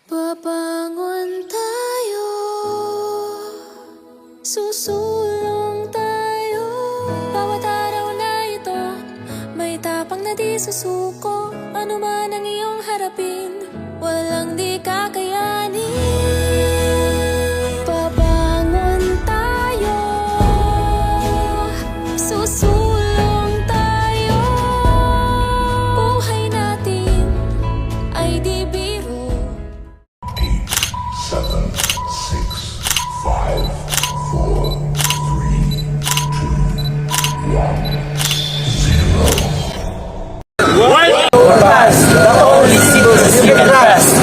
Babangon tayo, susulong tayo. Bawat araw na ito, may tapang na di susuko. Ano man ang iyong harapin, walang di kakayanin. Babangon tayo, susulong tayo. Buhay natin ay di biro. 8, 7, 6, 5, 4, 3, 2, 1, 0. What? ORPAZ, the only civil you can trust.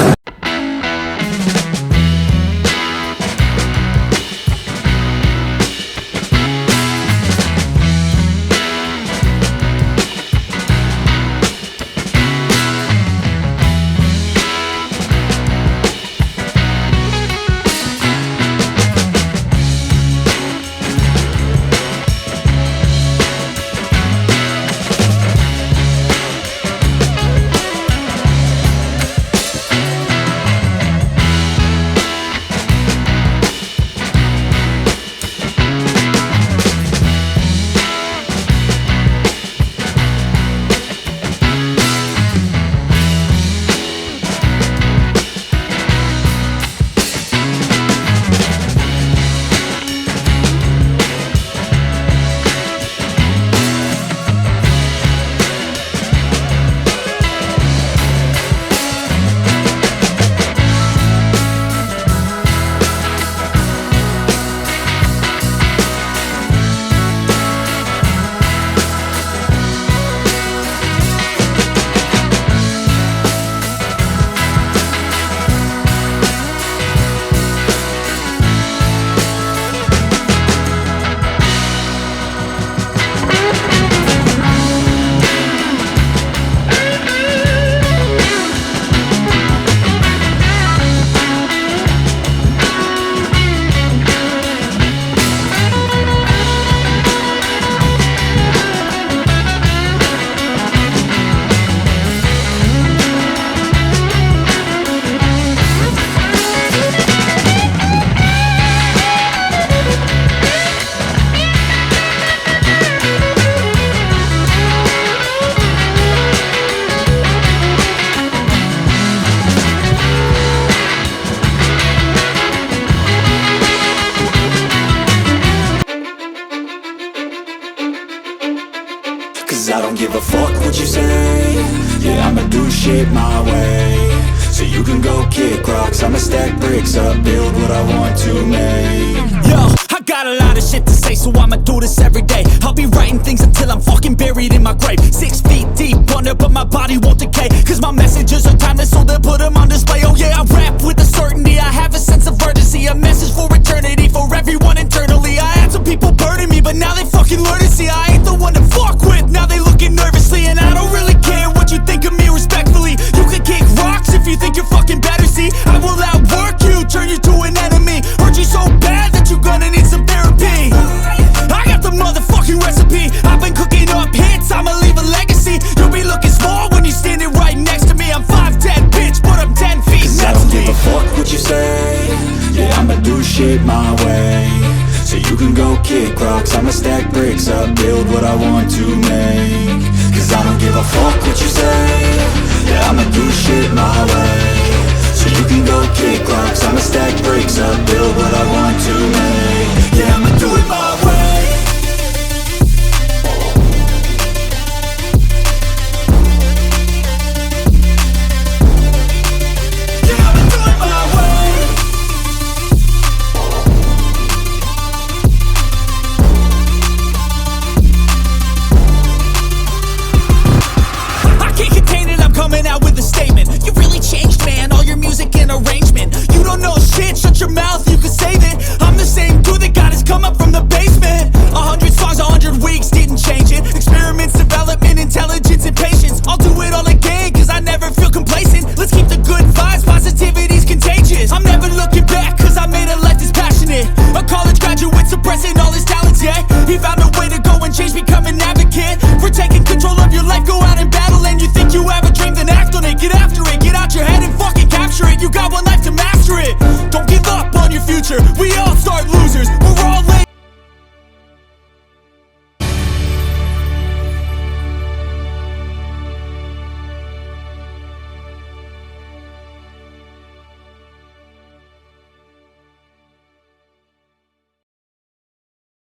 Cause I don't give a fuck what you say. Yeah, I'ma do shit my way. So you can go kick rocks, I'ma stack bricks up, build what I want to make. Yo, I got a lot of shit to say, so I'ma do this every day. I'll be writing things until I'm fucking buried in my grave. 6 feet deep under, but my body won't decay. Cause my messages are timeless, so they'll put them on display. Oh yeah, I rap with a certainty, I have a sense of urgency. A message for eternity, for everyone internally. I had some people burning me, but now they fucking learn to see I ain't the one to fuck with, now they looking nervously. And I don't really care what you think of me, respectfully. You can kick rocks if you think you're fucking better, see. I will outwork you, turn you to an enemy. Hurt you so bad that you're gonna need some therapy. I got the motherfucking recipe, I've been cooking up hits, I'ma leave a legacy. You'll be looking small when you're standing right next to me. I'm 5'10", bitch, but I'm 10 feet next to me. Cause I don't give a fuck what you say. Yeah, I'ma do shit my way. So you can go kick rocks, I'ma stack bricks up, build what I want to make. Cause I don't give a fuck what you say.